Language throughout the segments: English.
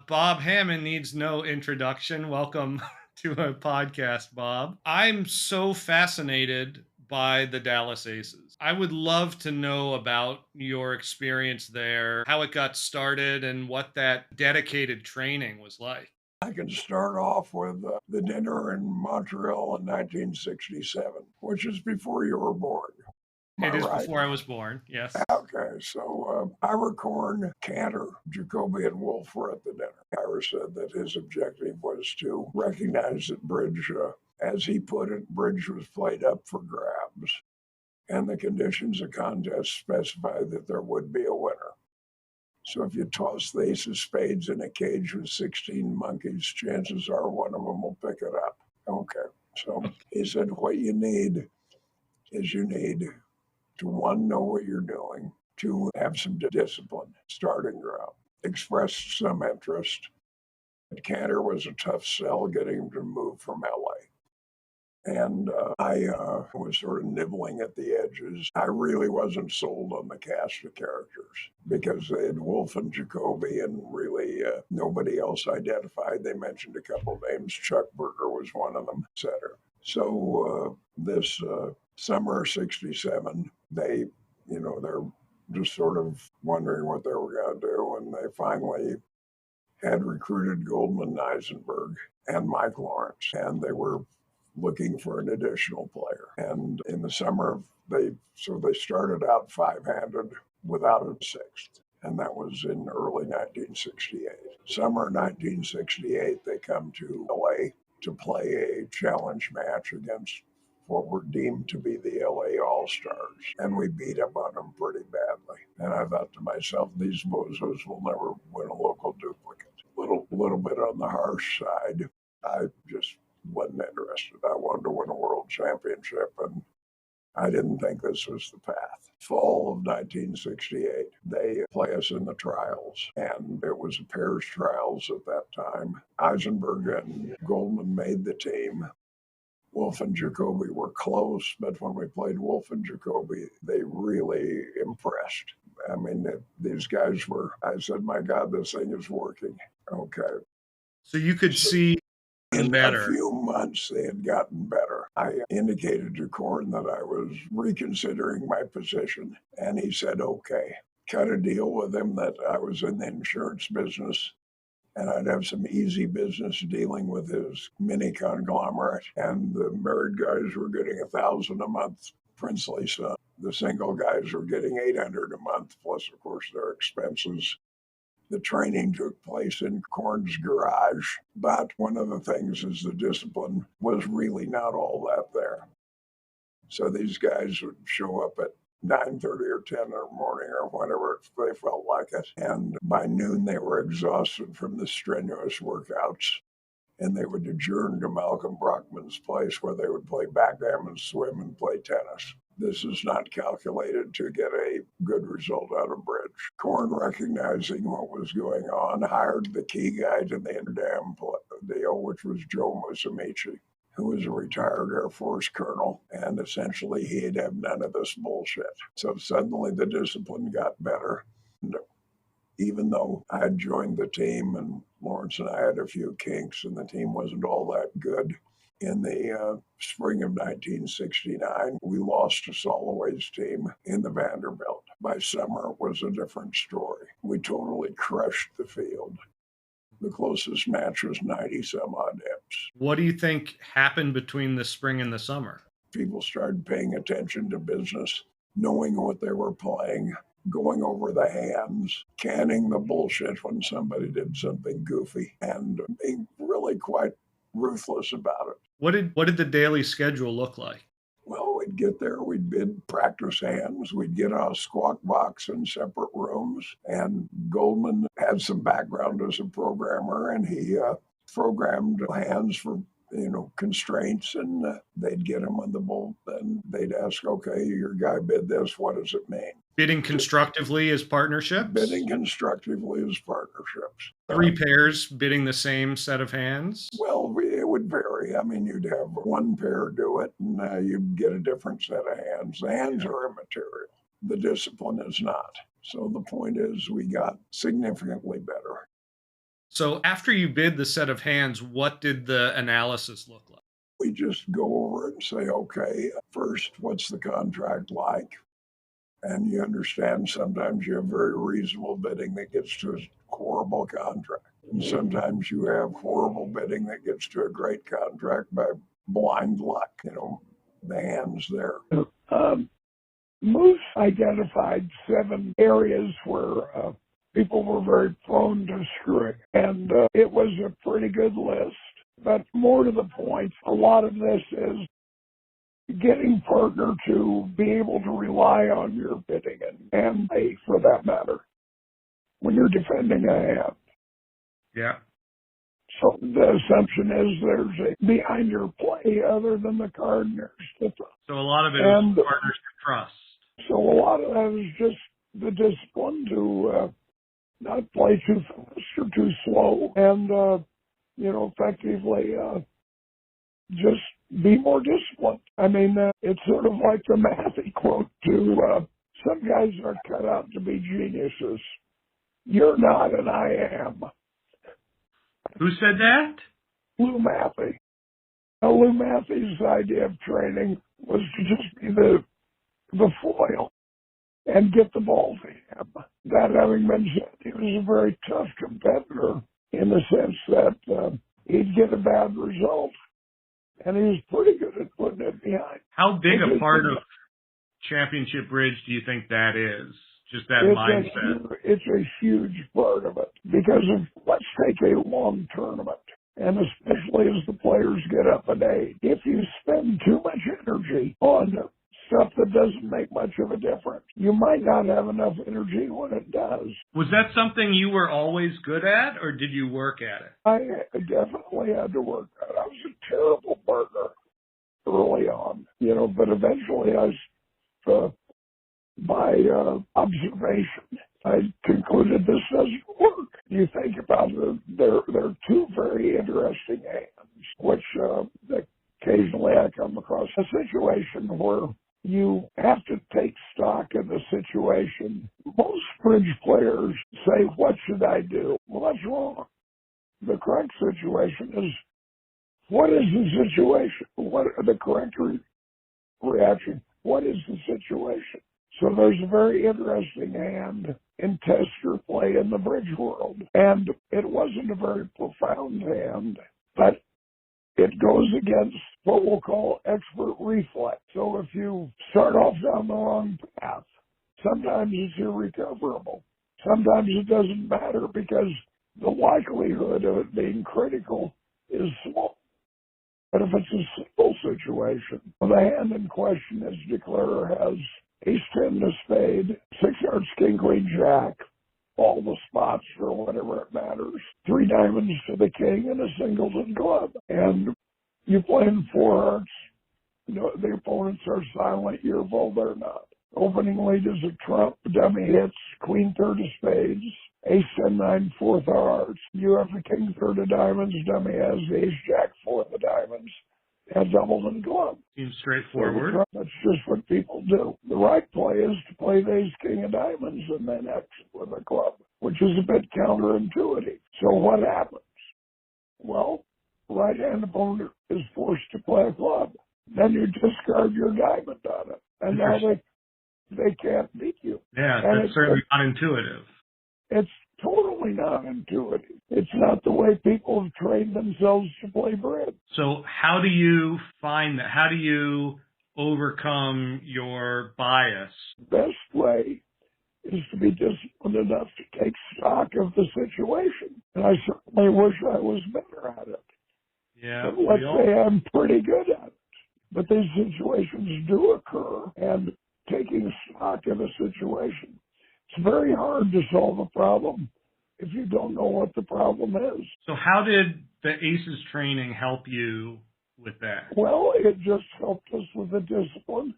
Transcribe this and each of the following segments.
Bob Hamman needs no introduction. Welcome to our podcast, Bob. I'm so fascinated by the Dallas Aces. I would love to know about your experience there, how it got started, and what that dedicated training was like. I can start off with the dinner in Montreal in 1967, which is before you were born. Am I It is right? before I was born. Yes. Okay, so Ira Korn, Cantor, Jacoby, and Wolf were at the dinner. Ira said that his objective was to recognize that bridge, as he put it, bridge was played up for grabs, and the conditions of contest specified that there would be a winner. So if you toss the ace of spades in a cage with 16 monkeys, chances are one of them will pick it up. Okay. So he said, what you need is you need to, one, know what you're doing, two, have some discipline, starting ground, express some interest. Cantor was a tough sell getting him to move from LA. And I was sort of nibbling at the edges. I really wasn't sold on the cast of characters because they had Wolf and Jacoby, and really nobody else identified. They mentioned a couple names. Chuck Berger was one of them, et cetera. So this summer of '67, they're just sort of wondering what they were going to do, and they finally had recruited Goldman Eisenberg and Mike Lawrence, and they were looking for an additional player. And in the summer, they started out five-handed without a sixth, and that was in early 1968. Summer 1968, they come to LA to play a challenge match against what were deemed to be the LA All-Stars, and we beat up on them pretty badly. And I thought to myself, these bozos will never win a local duplicate. Little bit on the harsh side. I just wasn't interested. I wanted to win a world championship, and I didn't think this was the path. Fall of 1968, they play us in the trials, and it was a pairs trials at that time. Eisenberg and Goldman made the team. Wolf and Jacoby were close, but when we played Wolf and Jacoby, they really impressed. I mean, these guys were, I said, my God, this thing is working. Okay. So you could see In better. a few months, they had gotten better. I indicated to Korn that I was reconsidering my position, and he said, okay. Cut a deal with him that I was in the insurance business, and I'd have some easy business dealing with his mini conglomerate, and the married guys were getting $1,000 a month, princely son. The single guys were getting $800 a month, plus, of course, their expenses. The training took place in Korn's garage, but one of the things is the discipline was really not all that there. So these guys would show up at 9:30 or 10 in the morning or whenever they felt like it. And by noon, they were exhausted from the strenuous workouts. And they would adjourn to Malcolm Brockman's place where they would play backgammon, swim, and play tennis. This is not calculated to get a good result out of bridge. Korn, recognizing what was going on, hired the key guy to the damn deal, which was Joe Musumeci, who was a retired Air Force colonel, and essentially he'd have none of this bullshit. So suddenly the discipline got better. And even though I had joined the team and Lawrence and I had a few kinks and the team wasn't all that good, in the spring of 1969, we lost to Soloway's team in the Vanderbilt. By summer, it was a different story. We totally crushed the field. The closest match was 90 some odd hips. What do you think happened between the spring and the summer? People started paying attention to business, knowing what they were playing, going over the hands, canning the bullshit when somebody did something goofy, and being really quite ruthless about it. What did the daily schedule look like? Well, we'd get there, we'd bid practice hands, we'd get a squawk box in separate rooms, and Goldman had some background as a programmer, and he programmed hands for constraints, and they'd get them on the bolt, and they'd ask, okay, your guy bid this, what does it mean? Bidding constructively as partnerships? Bidding constructively as partnerships. 3 pairs bidding the same set of hands? Well, it would vary. I mean, you'd have one pair do it, and you'd get a different set of hands. The hands are immaterial. The discipline is not. So the point is we got significantly better. So after you bid the set of hands, what did the analysis look like? We just go over it and say, okay, first, what's the contract like? And you understand sometimes you have very reasonable bidding that gets to a horrible contract. And sometimes you have horrible bidding that gets to a great contract by blind luck, the hands there. Moose identified 7 areas where people were very prone to screwing. And it was a pretty good list. But more to the point, a lot of this is getting partner to be able to rely on your bidding and pay, for that matter, when you're defending a hand. Yeah. So the assumption is there's a behind your play other than the card and there's So a lot of it is partnership trust. So a lot of that is just the discipline to not play too fast or too slow and, effectively just be more disciplined. I mean, it's sort of like the Matthew quote to some guys are cut out to be geniuses. You're not and I am. Who said that? Lou Matthew. Lou Matthew's idea of training was to just be the foil and get the ball to him. That having been said, he was a very tough competitor in the sense that he'd get a bad result, and he was pretty good at putting it behind. How big a part of championship bridge do you think that is? Just that mindset. It's a huge part of it because let's take a long tournament. And especially as the players get up in age, if you spend too much energy on stuff that doesn't make much of a difference, you might not have enough energy when it does. Was that something you were always good at, or did you work at it? I definitely had to work at it. I was a terrible partner early on, but eventually by observation, I concluded this doesn't work. You think about it, there are 2 very interesting hands, which occasionally I come across a situation where you have to take stock of the situation. Most bridge players say, what should I do? Well, that's wrong. The correct situation is, what is the situation? What the correct reaction? What is the situation? So there's a very interesting hand in tester play in the bridge world. And it wasn't a very profound hand, but it goes against what we'll call expert reflex. So if you start off down the wrong path, sometimes it's irrecoverable. Sometimes it doesn't matter because the likelihood of it being critical is small. But if it's a simple situation, the hand in question, as declarer, has ace-10 to spade, 6 hearts, king, queen, jack, all the spots or whatever it matters, 3 diamonds to the king, and a singleton club. And you play in 4 hearts. The opponents are silent. You're full, they're not. Opening lead is a trump, dummy hits, queen, 3rd of spades, ace-10, 9, 4th of hearts. You have the king, 3rd of diamonds, dummy has the ace-jack, 4th of diamonds, and doubles and club. Seems straightforward. So that's just what people do. The right play is to play the ace-king of diamonds and then exit with a club, which is a bit counterintuitive. So what happens? Well, right-hand opponent is forced to play a club. Then you discard your diamond on it. And now they can't beat you. Yeah, and that's certainly not intuitive. It's totally not intuitive. It's not the way people have trained themselves to play bridge. So how do you find that? How do you overcome your bias? Best way is to be disciplined enough to take stock of the situation. And I certainly wish I was better at it. Yeah. But let's say I'm pretty good at it. But these situations do occur, and taking stock of a situation, it's very hard to solve a problem if you don't know what the problem is. So how did the ACES training help you with that? Well, it just helped us with the discipline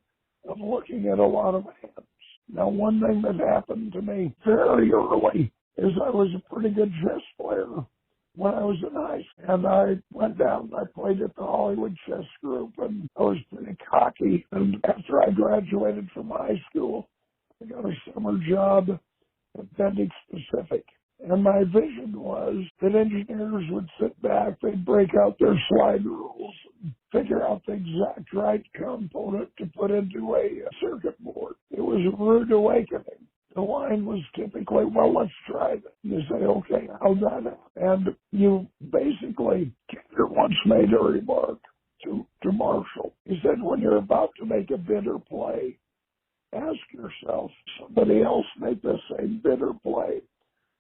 of looking at a lot of hands. Now, one thing that happened to me very early is I was a pretty good chess player when I was in high school. And I went down and I played at the Hollywood Chess Group, and I was pretty cocky. And after I graduated from high school, I got a summer job at Bendix Pacific. And my vision was that engineers would sit back, they'd break out their slide rules, figure out the exact right component to put into a circuit board. It was a rude awakening. The line was typically, well, let's try this. You say, okay, how's that happen? And you basically, Cantor once made a remark to Marshall. He said, when you're about to make a bid or play, ask yourself, somebody else make the same bid or play.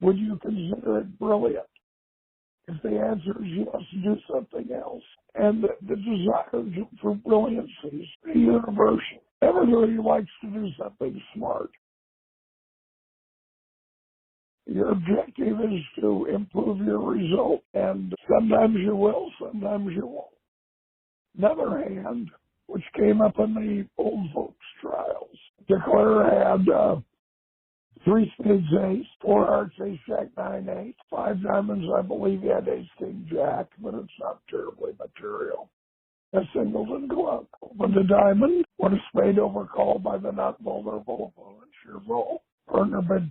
Would you consider it brilliant? If the answer is yes, do something else. And the desire for brilliancy is universal. Everybody likes to do something smart. Your objective is to improve your result, and sometimes you will, sometimes you won't. Another hand, which came up in the old folks trials, Nickell had 3 spades ace, 4 hearts ace jack 9-8, 5 diamonds. I believe he had ace king jack, but it's not terribly material. A Spingolds club. Opened a diamond, when a spade overcalled by the not vulnerable opponent, sure roll. Partner bid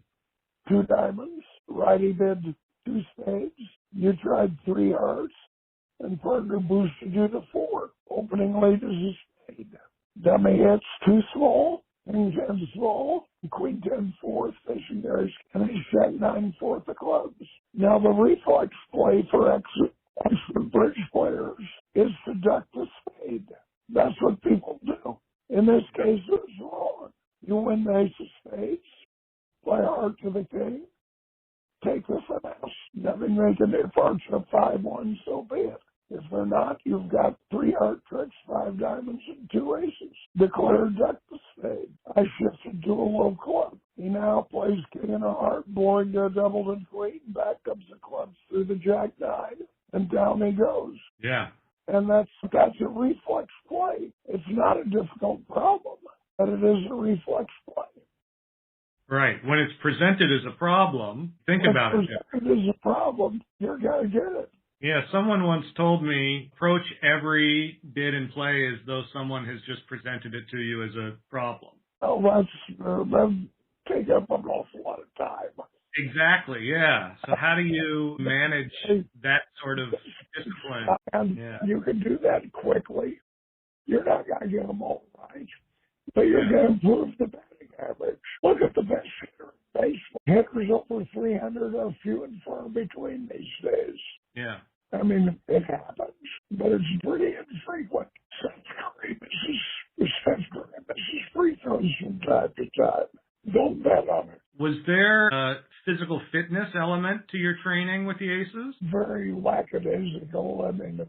2 diamonds, righty bid 2 spades. You tried 3 hearts, and partner boosted you to 4. Opening lead is a spade. Dummy hits 2 small, king 10 small, queen 10 fourth, facing ace, and ace jack 9 fourth of clubs. Now the reflex play for expert bridge players is to duck the spade. That's what people do. In this case, it's wrong. You win the ace of spades, play heart to the king, take the finesse, nothing they can do. If hearts are 5-1, so be it. If they're not, you've got 3 heart tricks, 5 diamonds, and 2 aces. Declare duck the spade. I shifted to a low club. He now plays king and a heart, blowing to a doubled and queen. Back comes the clubs through the jack 9, and down he goes. Yeah. And that's a reflex play. It's not a difficult problem, but it is a reflex play. Right. When it's presented as a problem, think about it. When it's presented as a problem, you're going to get it. Yeah, someone once told me, approach every bid and play as though someone has just presented it to you as a problem. Oh, that take up an awful lot of time. Exactly, yeah. So how do you manage that sort of discipline? And you can do that quickly. You're not going to get them all right, but you're going to improve the batting average. Look at the best hitter in baseball. Hitters over 300 are few and far between these days. Yeah. I mean, it happens, but it's pretty infrequent. Seth Curry misses free throws from time to time. Don't bet on it. Was there a physical fitness element to your training with the Aces? Very lackadaisical. I mean,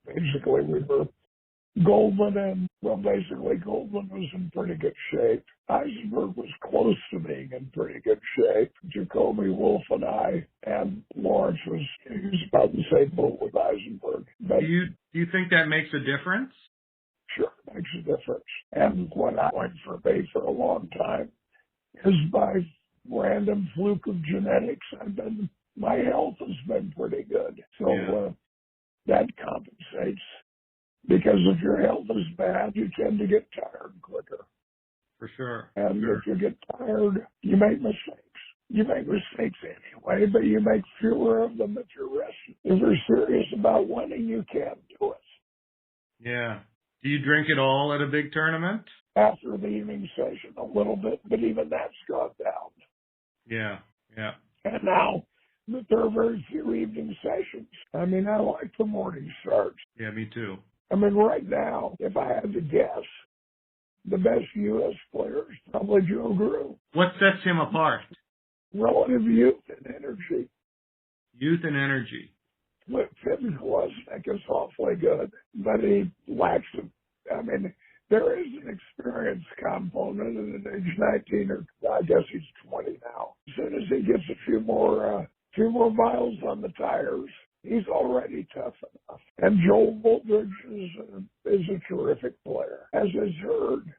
basically we were Goldman was in pretty good shape. Eisenberg was close to being in pretty good shape. Jacoby, Wolf, and I, and Lawrence he was about the same boat with Eisenberg. But do you think that makes a difference? Sure, it makes a difference. And what I went for me for a long time is by random fluke of genetics. My health has been pretty good. So that compensates. Because if your health is bad, you tend to get tired quicker. For sure. And if you get tired, you make mistakes. You make mistakes anyway, but you make fewer of them if you're rested. If you're serious about winning, you can't do it. Yeah. Do you drink it all at a big tournament? After the evening session, a little bit, but even that's gone down. Yeah, yeah. And now that there are very few evening sessions, I mean, I like the morning starts. Yeah, me too. I mean, right now, if I had to guess, the best U.S. player is probably Joe Grew. What sets him apart? Relative youth and energy. Youth and energy. Physical aspect is awfully good, but he lacks there is an experience component, and at age 19, or I guess he's 20 now. As soon as he gets a few more miles on the tires, he's already tough enough. And Joel Woodbridge is a terrific player, as is Hurd.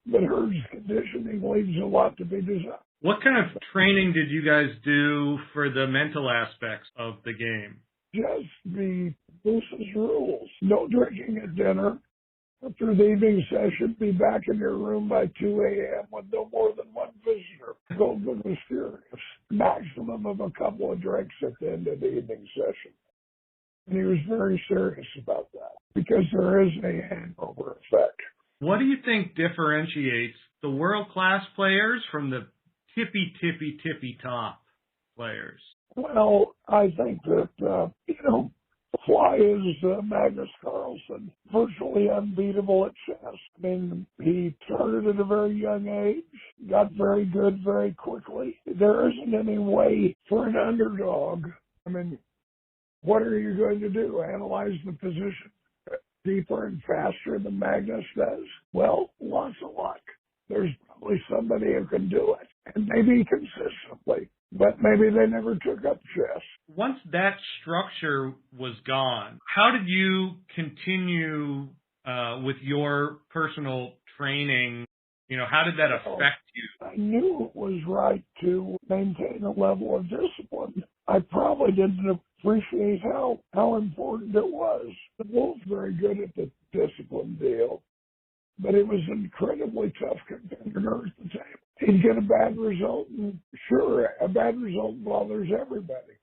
But Hurd's conditioning leaves a lot to be desired. What kind of training did you guys do for the mental aspects of the game? Just the loosest rules. No drinking at dinner. After the evening session, be back in your room by 2 a.m. with no more than one visitor. Goldman was furious. Maximum of a couple of drinks at the end of the evening session. And he was very serious about that because there is a hangover effect. What do you think differentiates the world-class players from the tippy top players? Well, I think that, Fly is Magnus Carlsen, virtually unbeatable at chess. I mean, he started at a very young age, got very good very quickly. There isn't any way for an underdog. I mean, what are you going to do? Analyze the position deeper and faster than Magnus does? Well, lots of luck. There's probably somebody who can do it, and maybe consistently. But maybe they never took up chess. Once that structure was gone, how did you continue with your personal training? How did that affect you? I knew it was right to maintain a level of discipline. I probably didn't appreciate how important it was. The Wolf's very good at the discipline deal, but it was incredibly tough competitor at the time. He'd get a bad result, and sure, a bad result bothers everybody.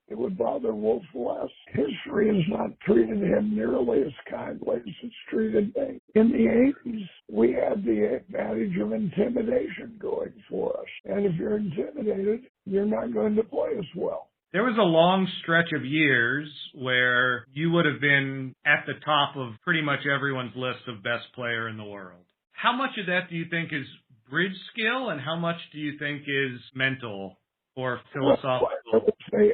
It would bother Wolf less. History has not treated him nearly as kindly as it's treated me. In the 80s, we had the advantage of intimidation going for us. And if you're intimidated, you're not going to play as well. There was a long stretch of years where you would have been at the top of pretty much everyone's list of best player in the world. How much of that do you think is bridge skill, and how much do you think is mental or philosophical?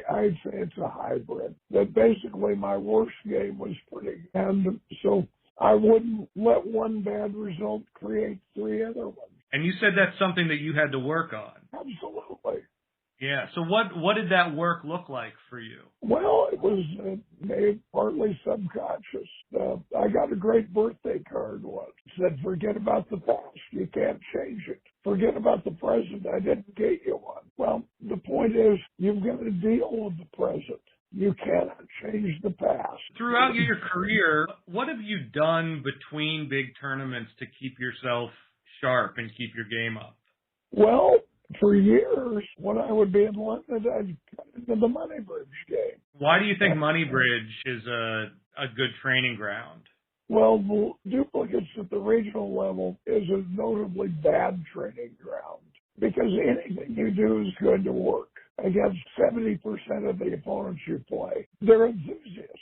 I'd say it's a hybrid. That basically my worst game was pretty, and so I wouldn't let one bad result create three other ones. And you said that's something that you had to work on. Absolutely. Yeah. So what did that work look like for you? Well, it was made partly subconscious. I got a great birthday card once. It said, "Forget about the past. You can't change it. Forget about the present. I didn't get you one." Well, the point is, you've got to deal with the present. You cannot change the past. Throughout your career, what have you done between big tournaments to keep yourself sharp and keep your game up? Well, for years, when I would be in London, I'd cut into the money bridge game. Why do you think money bridge is a good training ground? Well, the duplicates at the regional level is a notably bad training ground because anything you do is going to work against 70% of the opponents you play. They're enthusiasts.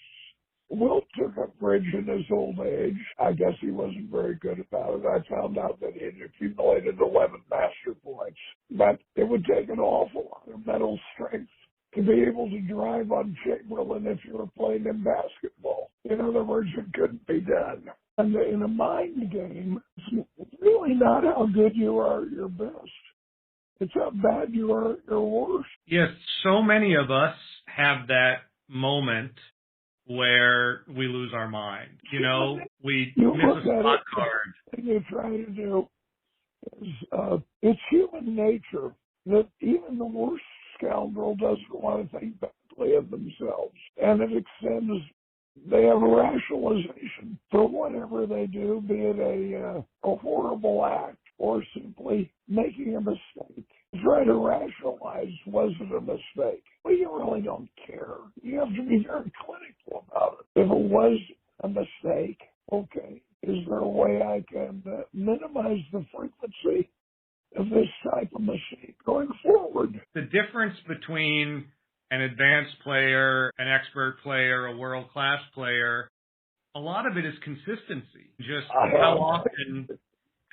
Wilt took up bridge in his old age. I guess he wasn't very good about it. I found out that he had accumulated 11 master points. But it would take an awful lot of mental strength to be able to drive on Chamberlain if you were playing in basketball. In other words, it couldn't be done. And in a mind game, it's really not how good you are at your best. It's how bad you are at your worst. Yes, so many of us have that moment where we lose our mind. We miss a spot card. What you try to do is, it's human nature that even the worst scoundrel doesn't want to think badly of themselves. And it extends, they have a rationalization for whatever they do, be it a horrible act or simply making a mistake. Try to rationalize, was it a mistake? Well, you really don't care. You have to be very clinical about it. If it was a mistake, okay, is there a way I can minimize the frequency of this type of mistake going forward? The difference between an advanced player, an expert player, a world-class player, a lot of it is consistency. Just how often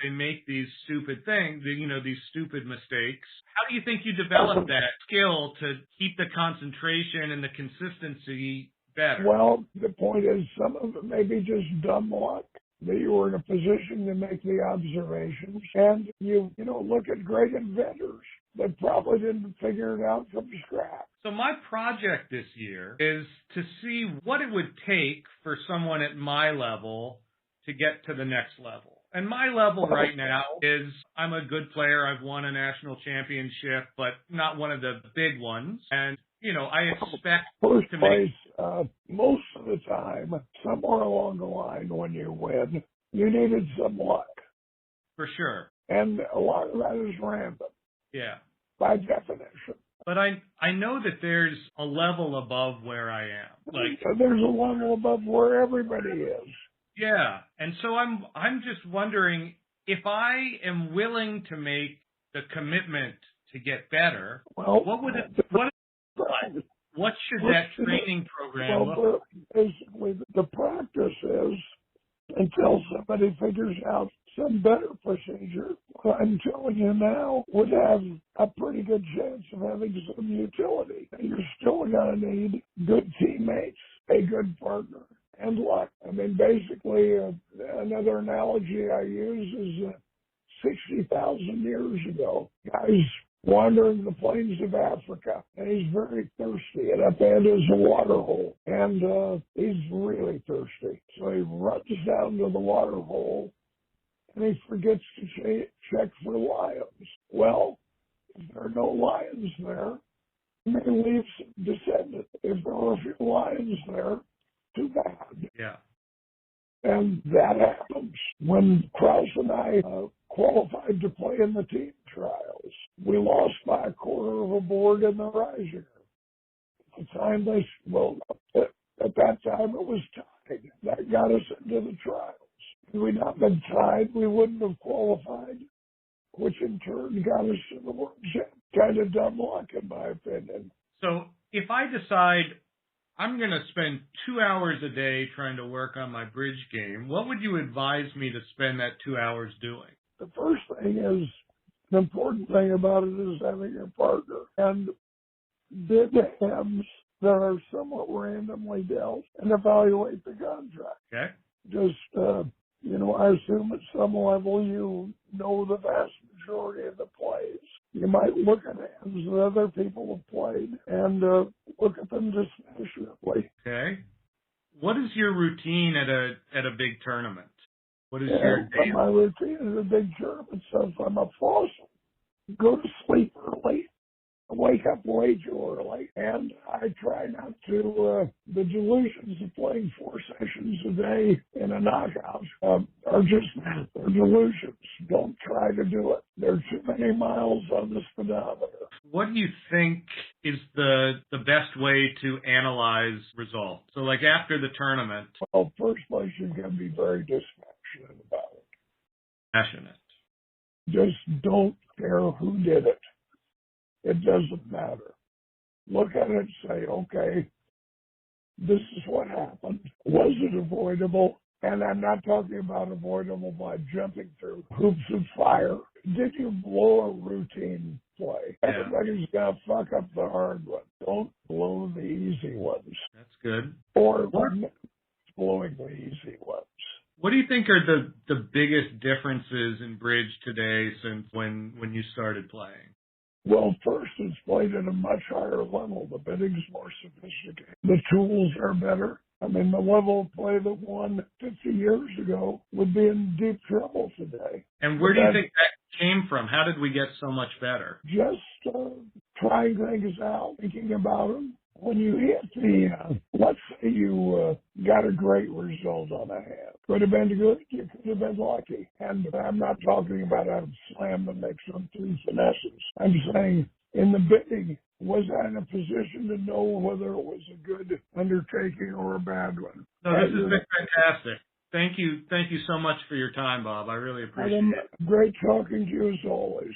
they make these stupid things, these stupid mistakes. How do you think you develop that skill to keep the concentration and the consistency better? Well, the point is some of it may be just dumb luck, that you were in a position to make the observations. And you look at great inventors that probably didn't figure it out from scratch. So my project this year is to see what it would take for someone at my level to get to the next level. And my level right now is I'm a good player. I've won a national championship, but not one of the big ones. And, I expect first place most of the time, somewhere along the line when you win, You needed some luck. For sure. And a lot of that is random Yeah. by definition. But I know that there's a level above where I am. Like, there's a level above where everybody is. yeah. And so I'm just wondering if I am willing to make the commitment to get better, Well, what should that training program look like? Basically, the practice is until somebody figures out some better procedure, I'm telling you now, would have a pretty good chance of having some utility. You're still going to need good teammates, a good partner, and luck. I mean, basically, another analogy I use is 60,000 years ago, guys wandering the plains of Africa, and he's very thirsty, and up ahead is a water hole, and he's really thirsty. So he runs down to the water hole, and he forgets to check for lions. Well, if there are no lions there, he may leave some descendants. If there are a few lions there, too bad. Yeah. And that happens. When Krause and I qualified to play in the team trials, we lost by a quarter of a board in the Reisingers. At the time, at that time it was tied. That got us into the trials. Had we not been tied, we wouldn't have qualified, which in turn got us to the World Champ. Kind of dumb luck, in my opinion. So if I decide I'm going to spend 2 hours a day trying to work on my bridge game, what would you advise me to spend that 2 hours doing? The first thing is, the important thing about it is having your partner. And bid hands that are somewhat randomly dealt and evaluate the contract. Okay. Just, I assume at some level you know the vast majority of the plays. You might look at hands that other people have played and look at them dispassionately. Okay. What is your routine at a big tournament? What is your day? My routine at a big tournament, so if I'm a fossil, go to sleep early, wake up way too early, and I try not to, the delusions of playing 4 sessions a day in a knockout are just, they're delusions. Don't try to do it. There are too many miles on the speedometer. What do you think is the best way to analyze results? So like after the tournament. Well, first place, you're going to be very dispassionate about it. Passionate. Just don't care who did it. It doesn't matter. Look at it and say, okay, this is what happened. Was it avoidable? And I'm not talking about avoidable by jumping through hoops of fire. Did you blow a routine play? Yeah. Everybody's going to fuck up the hard ones. Don't blow the easy ones. That's good. Or blowing the easy ones. What do you think are the biggest differences in bridge today since when you started playing? Well, first, it's played at a much higher level. The bidding's more sophisticated. The tools are better. I mean, the level of play that won 50 years ago would be in deep trouble today. And where do you think that came from? How did we get so much better? Just trying things out, thinking about them. When you hit let's say you got a great result on a hand. Could have been good, you could have been lucky. And I'm not talking about a slam that makes some 3 finesses. I'm saying in the bidding, was I in a position to know whether it was a good undertaking or a bad one? No, this has been fantastic. Thank you so much for your time, Bob. I really appreciate it. Great talking to you as always.